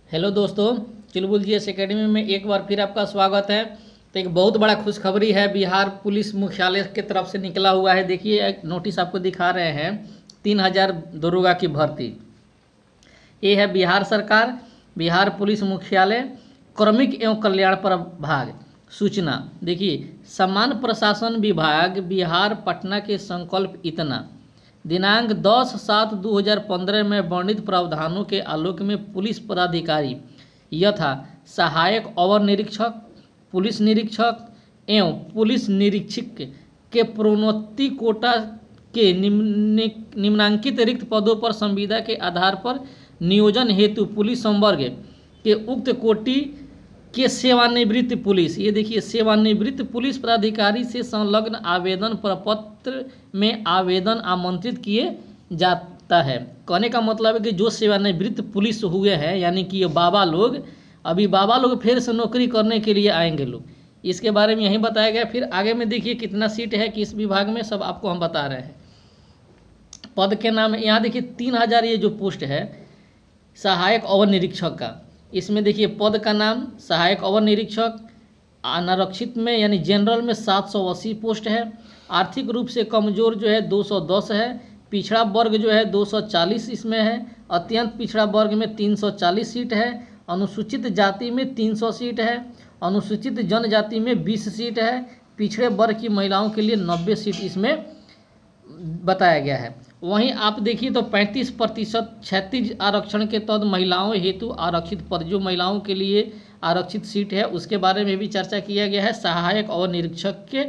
Hello दोस्तों, चुलबुल GS academy में एक बार फिर आपका स्वागत है। तो एक बहुत बड़ा खुशखबरी है, बिहार पुलिस मुख्यालय की तरफ से निकला हुआ है। देखिए, एक नोटिस आपको दिखा रहे हैं, 3000 दरोगा की भर्ती। ये है बिहार सरकार, बिहार पुलिस मुख्यालय, कार्मिक एवं कल्याण प्रभाग। सूचना देखिए, सामान्य प्रशासन विभाग बिहार पटना के संकल्प इतना दिनांक 10/7/2015 में वर्णित प्रावधानों के आलोक में पुलिस पदाधिकारी यथा सहायक अवर निरीक्षक, पुलिस निरीक्षक एवं पुलिस निरीक्षक के प्रोन्नति कोटा के निम्नांकित रिक्त पदों पर संविदा के आधार पर नियोजन हेतु पुलिस संवर्ग के उक्त कोटि के सेवानिवृत्त पुलिस, ये देखिए, सेवानिवृत्त पुलिस पदाधिकारी से संलग्न आवेदन प्रपत्र में आवेदन आमंत्रित किए जाता है। कहने का मतलब है कि जो सेवानिवृत्त पुलिस हुए हैं, यानी कि ये बाबा लोग, अभी बाबा लोग फिर से नौकरी करने के लिए आएंगे लोग, इसके बारे में यही बताया गया। फिर आगे में देखिए कितना सीट है किस विभाग में, सब आपको हम बता रहे हैं। पद के नाम यहाँ देखिए 3000 ये जो पोस्ट है सहायक अवर निरीक्षक का, इसमें देखिए पद का नाम सहायक अवर निरीक्षक। अनारक्षित में यानी जनरल में 780 पोस्ट है। आर्थिक रूप से कमजोर जो है 210 है। पिछड़ा वर्ग जो है 240 इसमें है। अत्यंत पिछड़ा वर्ग में 340 सीट है। अनुसूचित जाति में 300 सीट है। अनुसूचित जनजाति में 20 सीट है। पिछड़े वर्ग की महिलाओं के लिए 90 सीट इसमें बताया गया है। वहीं आप देखिए तो 35% क्षैतिज आरक्षण के तहत महिलाओं हेतु आरक्षित पद, जो महिलाओं के लिए आरक्षित सीट है उसके बारे में भी चर्चा किया गया है सहायक और निरीक्षक के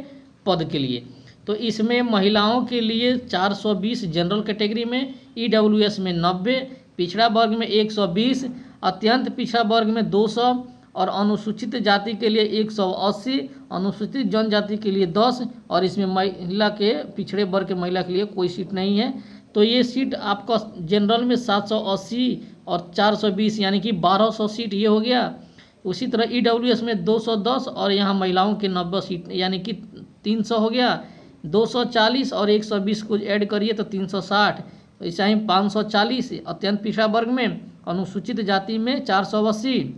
पद के लिए। तो इसमें महिलाओं के लिए 420 जनरल कैटेगरी में, ईडब्ल्यूएस में 90, पिछड़ा वर्ग में 120, अत्यंत पिछड़ा वर्ग में 200 और अनुसूचित जाति के लिए 180, अनुसूचित जनजाति के लिए 10 और इसमें महिला के पिछड़े वर्ग के महिला के लिए कोई सीट नहीं है। तो ये सीट आपका जनरल में 780 और 420 यानी कि 1200 सीट ये हो गया। उसी तरह ईडब्ल्यूएस में 210 और यहाँ महिलाओं के 90 सीट यानी कि 300 हो गया। 240 और 120 को ऐड करिए तो 360, तो ऐसा ही 540 अत्यंत पिछड़ा वर्ग में, अनुसूचित जाति में 480,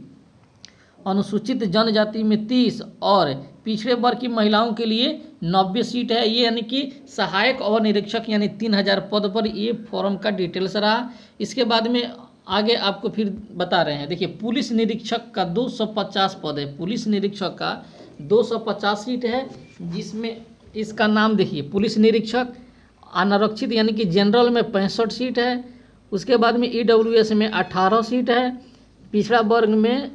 अनुसूचित जनजाति में 30 और पिछड़े वर्ग की महिलाओं के लिए 90 सीट है। ये यानी कि सहायक और निरीक्षक यानी 3000 पद पर ये फॉर्म का डिटेल्स रहा। इसके बाद में आगे आपको फिर बता रहे हैं। देखिए, पुलिस निरीक्षक का 250 पद है। पुलिस निरीक्षक का 250 सीट है, जिसमें इसका नाम देखिए पुलिस निरीक्षक। अनारक्षित यानी कि जनरल में 65 सीट है। उसके बाद में ईडब्ल्यूएस में 18 सीट है। पिछड़ा वर्ग में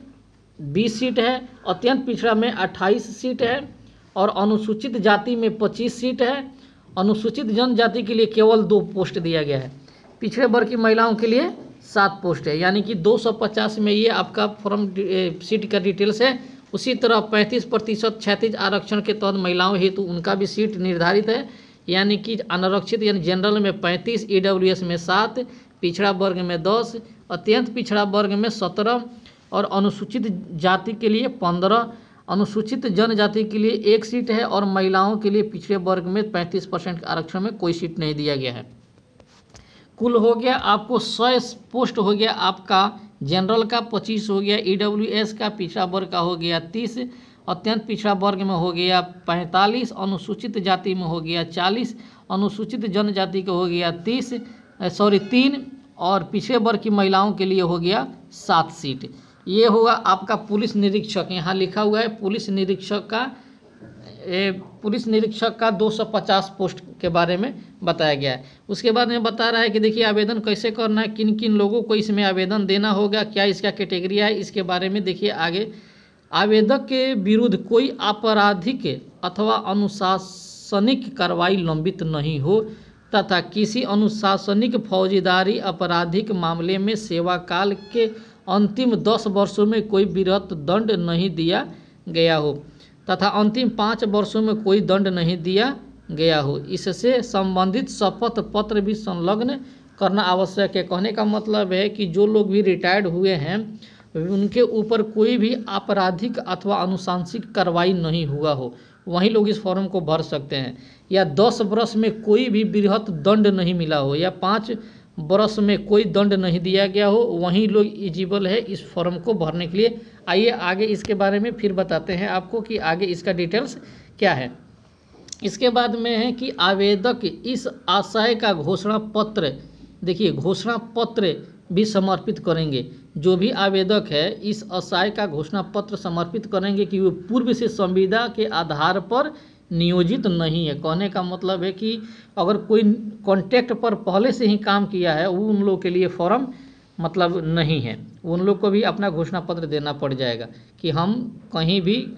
20 सीट है। अत्यंत पिछड़ा में 28 सीट है और अनुसूचित जाति में 25 सीट है। अनुसूचित जनजाति के लिए केवल 2 पोस्ट दिया गया है। पिछड़े वर्ग की महिलाओं के लिए 7 पोस्ट है, यानी कि 250 में ये आपका फॉर्म सीट का डिटेल्स है। उसी तरह 35% क्षैतिज आरक्षण के तहत महिलाओं हेतु उनका भी सीट निर्धारित है, यानी कि अनारक्षित यानी जनरल में 35, ईडब्ल्यूएस में 7, पिछड़ा वर्ग में 10, अत्यंत पिछड़ा वर्ग में 17 और अनुसूचित जाति के लिए 15, अनुसूचित जनजाति के लिए 1 सीट है और महिलाओं के लिए पिछड़े वर्ग में 35% आरक्षण में कोई सीट नहीं दिया गया है। कुल हो गया आपको 100 पोस्ट हो गया आपका जनरल का, 25 हो गया ईडब्ल्यूएस का, पिछड़ा वर्ग का हो गया 30, अत्यंत पिछड़ा वर्ग में हो गया 45, अनुसूचित जाति में हो गया 40, अनुसूचित जनजाति का हो गया 3 और पिछड़े वर्ग की महिलाओं के लिए हो गया 7 सीट। ये होगा आपका पुलिस निरीक्षक। यहाँ लिखा हुआ है पुलिस निरीक्षक का 250 पोस्ट के बारे में बताया गया है। उसके बाद में बता रहा है कि देखिए आवेदन कैसे करना है, किन किन लोगों को इसमें आवेदन देना होगा, क्या इसका कैटेगरी है, इसके बारे में देखिए आगे। आवेदक के विरुद्ध कोई आपराधिक अथवा अनुशासनिक कार्रवाई लंबित नहीं हो तथा किसी अनुशासनिक फौजदारी आपराधिक मामले में सेवा काल के अंतिम 10 वर्षों में कोई विरत दंड नहीं दिया गया हो तथा अंतिम 5 वर्षों में कोई दंड नहीं दिया गया हो। इससे संबंधित शपथ पत्र भी संलग्न करना आवश्यक है। कहने का मतलब है कि जो लोग भी रिटायर्ड हुए हैं उनके ऊपर कोई भी आपराधिक अथवा अनुशासनिक कार्रवाई नहीं हुआ हो, वहीं लोग इस फॉर्म को भर सकते हैं। या 10 वर्ष में कोई भी बृहत दंड नहीं मिला हो या 5 वर्ष में कोई दंड नहीं दिया गया हो, वहीं लोग एलिजिबल है इस फॉर्म को भरने के लिए। आइए आगे इसके बारे में फिर बताते हैं आपको कि आगे इसका डिटेल्स क्या है। इसके बाद में है कि आवेदक इस आशय का घोषणा पत्र, देखिए घोषणा पत्र भी समर्पित करेंगे। जो भी आवेदक है इस आशय का घोषणा पत्र समर्पित करेंगे कि वो पूर्व से संविदा के आधार पर नियोजित नहीं है। कहने का मतलब है कि अगर कोई कॉन्ट्रैक्ट पर पहले से ही काम किया है वो उन लोगों के लिए फॉर्म मतलब नहीं है, उन लोग को भी अपना घोषणा पत्र देना पड़ जाएगा कि हम कहीं भी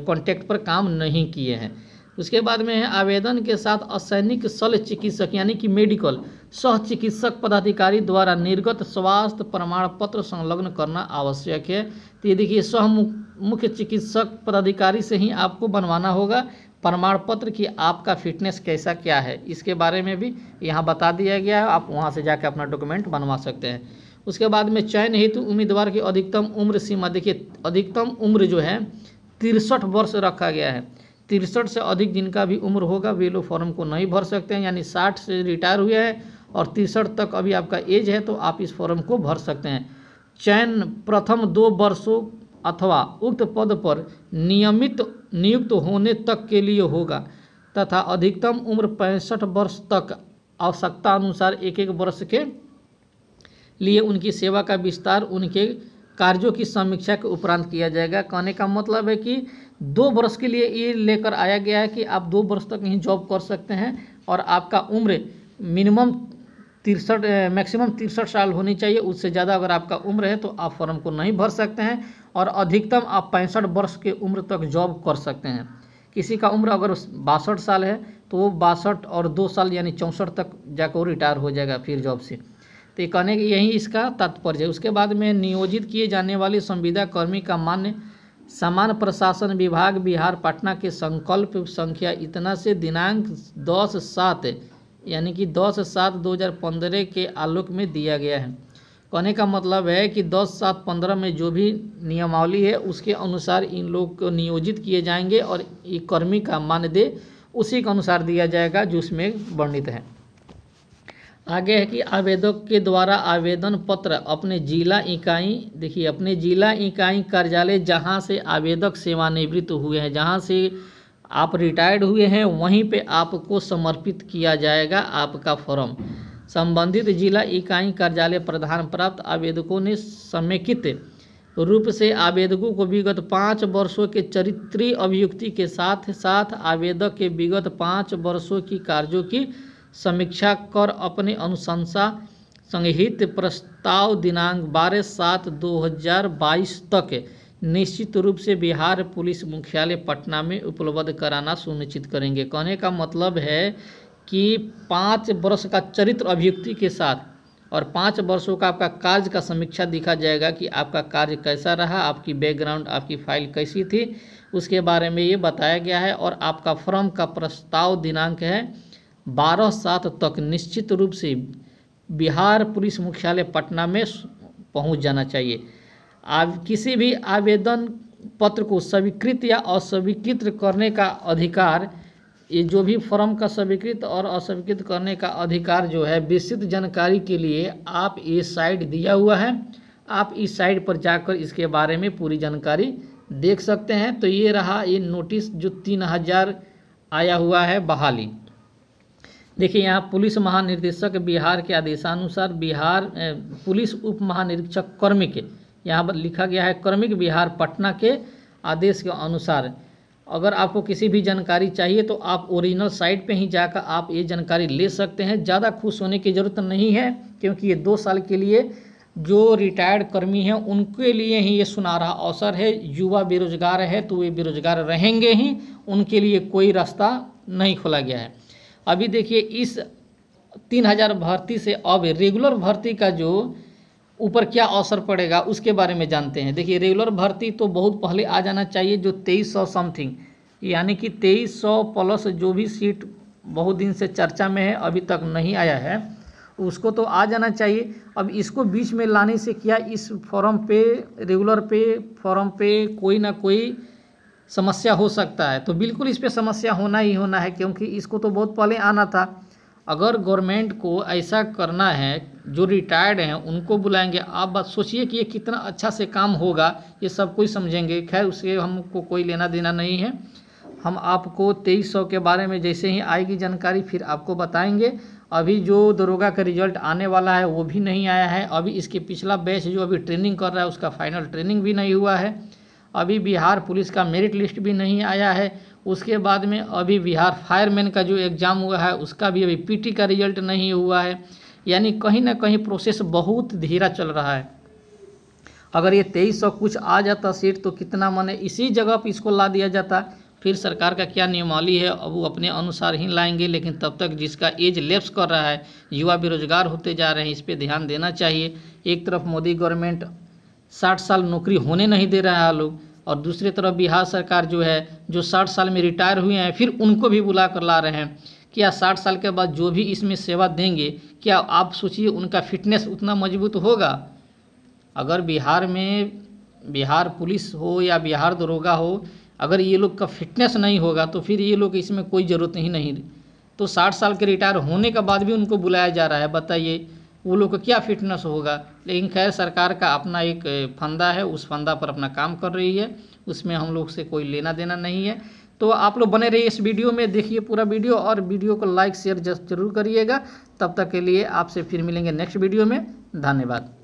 कॉन्ट्रैक्ट पर काम नहीं किए हैं। उसके बाद में है आवेदन के साथ असैनिक शल्य चिकित्सक यानी कि मेडिकल सह चिकित्सक पदाधिकारी द्वारा निर्गत स्वास्थ्य प्रमाण पत्र संलग्न करना आवश्यक है। तो ये देखिए सह मुख्य चिकित्सक पदाधिकारी से ही आपको बनवाना होगा प्रमाण पत्र कि आपका फिटनेस कैसा क्या है, इसके बारे में भी यहाँ बता दिया गया है। आप वहाँ से जाकर अपना डॉक्यूमेंट बनवा सकते हैं। उसके बाद में चयन हेतु उम्मीदवार की अधिकतम उम्र सीमा, देखिए अधिकतम उम्र जो है 63 वर्ष रखा गया है। 63 से अधिक जिनका भी उम्र होगा वे लोग फॉर्म को नहीं भर सकते हैं, यानी 60 से रिटायर हुए हैं और 63 तक अभी आपका एज है तो आप इस फॉर्म को भर सकते हैं। चयन प्रथम 2 वर्षों अथवा उक्त पद पर नियमित नियुक्त होने तक के लिए होगा तथा अधिकतम उम्र 65 वर्ष तक आवश्यकता अनुसार एक वर्ष के लिए उनकी सेवा का विस्तार उनके कार्यों की समीक्षा के उपरांत किया जाएगा। कहने का मतलब है कि 2 वर्ष के लिए ये लेकर आया गया है कि आप 2 वर्ष तक ही जॉब कर सकते हैं और आपका उम्र मिनिमम 63 मैक्सिमम 63 साल होनी चाहिए। उससे ज़्यादा अगर आपका उम्र है तो आप फॉर्म को नहीं भर सकते हैं और अधिकतम आप 65 वर्ष के उम्र तक जॉब कर सकते हैं। किसी का उम्र अगर 62 साल है तो वो 62 और 2 साल यानी 64 तक जाकर वो रिटायर हो जाएगा फिर जॉब से। तो ये कहने की यही इसका तात्पर्य है। उसके बाद में नियोजित किए जाने वाले संविदा कर्मी का मान्य सामान्य प्रशासन विभाग बिहार पटना के संकल्प संख्या इतना से दिनांक 10/7 यानी कि 10/7/2015 के आलोक में दिया गया है। कहने का मतलब है कि 10/7/15 में जो भी नियमावली है उसके अनुसार इन लोग को नियोजित किए जाएंगे और ये कर्मी का मानदेय उसी के अनुसार दिया जाएगा जो उसमें वर्णित है। आगे है कि आवेदक के द्वारा आवेदन पत्र अपने जिला इकाई, देखिए अपने जिला इकाई कार्यालय जहां से आवेदक सेवानिवृत्त हुए हैं, जहां से आप रिटायर्ड हुए हैं वहीं पे आपको समर्पित किया जाएगा आपका फॉर्म। संबंधित जिला इकाई कार्यालय प्रदान प्राप्त आवेदकों ने समेकित रूप से आवेदकों को विगत 5 वर्षों के चरित्रीय अभियुक्ति के साथ साथ आवेदक के विगत 5 वर्षों की कार्यों की समीक्षा कर अपने अनुशंसा संहित प्रस्ताव दिनांक 12/7/2022 तक निश्चित रूप से बिहार पुलिस मुख्यालय पटना में उपलब्ध कराना सुनिश्चित करेंगे। कहने का मतलब है कि 5 वर्ष का चरित्र अभियुक्ति के साथ और 5 वर्षों का आपका कार्य का समीक्षा दिखा जाएगा कि आपका कार्य कैसा रहा, आपकी बैकग्राउंड, आपकी फाइल कैसी थी, उसके बारे में ये बताया गया है। और आपका फॉर्म का प्रस्ताव दिनांक है 12/7 तक निश्चित रूप से बिहार पुलिस मुख्यालय पटना में पहुंच जाना चाहिए। किसी भी आवेदन पत्र को स्वीकृत या अस्वीकृत करने का अधिकार, ये जो भी फॉर्म का स्वीकृत और अस्वीकृत करने का अधिकार जो है विस्तृत जानकारी के लिए आप ये साइट दिया हुआ है, आप इस साइट पर जाकर इसके बारे में पूरी जानकारी देख सकते हैं। तो ये रहा ये नोटिस जो 3000 आया हुआ है बहाली। देखिए यहाँ पुलिस महानिदेशक बिहार के आदेशानुसार बिहार पुलिस उप महानिरीक्षक कार्मिक, यहाँ पर लिखा गया है कार्मिक बिहार पटना के आदेश के अनुसार। अगर आपको किसी भी जानकारी चाहिए तो आप ओरिजिनल साइट पे ही जाकर आप ये जानकारी ले सकते हैं। ज़्यादा खुश होने की ज़रूरत नहीं है क्योंकि ये 2 साल के लिए जो रिटायर्ड कर्मी हैं उनके लिए ही ये सुनहरा अवसर है। युवा बेरोजगार है तो वे बेरोजगार रहेंगे ही, उनके लिए कोई रास्ता नहीं खोला गया है। अभी देखिए इस 3000 भर्ती से अब रेगुलर भर्ती का जो ऊपर क्या अवसर पड़ेगा उसके बारे में जानते हैं। देखिए रेगुलर भर्ती तो बहुत पहले आ जाना चाहिए, जो 2300 समथिंग यानी कि 2300 प्लस जो भी सीट बहुत दिन से चर्चा में है अभी तक नहीं आया है उसको तो आ जाना चाहिए। अब इसको बीच में लाने से क्या इस फॉर्म पे रेगुलर पे फॉर्म पे कोई ना कोई समस्या हो सकता है, तो बिल्कुल इस पे समस्या होना ही होना है क्योंकि इसको तो बहुत पहले आना था। अगर गवर्नमेंट को ऐसा करना है, जो रिटायर्ड हैं उनको बुलाएंगे, आप बात सोचिए कि ये कितना अच्छा से काम होगा, ये सब कोई समझेंगे। खैर उससे हमको कोई लेना देना नहीं है। हम आपको 2300 के बारे में जैसे ही आएगी जानकारी फिर आपको बताएंगे। अभी जो दरोगा का रिजल्ट आने वाला है वो भी नहीं आया है। अभी इसके पिछला बैच जो अभी ट्रेनिंग कर रहा है उसका फाइनल ट्रेनिंग भी नहीं हुआ है। अभी बिहार पुलिस का मेरिट लिस्ट भी नहीं आया है। उसके बाद में अभी बिहार फायरमैन का जो एग्ज़ाम हुआ है उसका भी अभी पीटी का रिजल्ट नहीं हुआ है। यानी कहीं ना कहीं प्रोसेस बहुत धीरा चल रहा है। अगर ये 2300 कुछ आ जाता सीट तो कितना माने इसी जगह पर इसको ला दिया जाता। फिर सरकार का क्या नियमावली है अब वो अपने अनुसार ही लाएंगे, लेकिन तब तक जिसका एज लैप्स कर रहा है, युवा बेरोजगार होते जा रहे हैं, इस पर ध्यान देना चाहिए। एक तरफ मोदी गवर्नमेंट 60 साल नौकरी होने नहीं दे रहा है लोग, और दूसरी तरफ बिहार सरकार जो है जो 60 साल में रिटायर हुए हैं फिर उनको भी बुला कर ला रहे हैं। क्या 60 साल के बाद जो भी इसमें सेवा देंगे, क्या आप सोचिए उनका फिटनेस उतना मजबूत होगा? अगर बिहार में बिहार पुलिस हो या बिहार दरोगा हो, अगर ये लोग का फिटनेस नहीं होगा तो फिर ये लोग इसमें कोई ज़रूरत ही नहीं। तो 60 साल के रिटायर होने के बाद भी उनको बुलाया जा रहा है, बताइए वो लोग का क्या फिटनेस होगा। लेकिन खैर सरकार का अपना एक फंदा है, उस फंदा पर अपना काम कर रही है, उसमें हम लोग से कोई लेना देना नहीं है। तो आप लोग बने रहिए इस वीडियो में, देखिए पूरा वीडियो, और वीडियो को लाइक शेयर जरूर करिएगा। तब तक के लिए आपसे फिर मिलेंगे नेक्स्ट वीडियो में। धन्यवाद।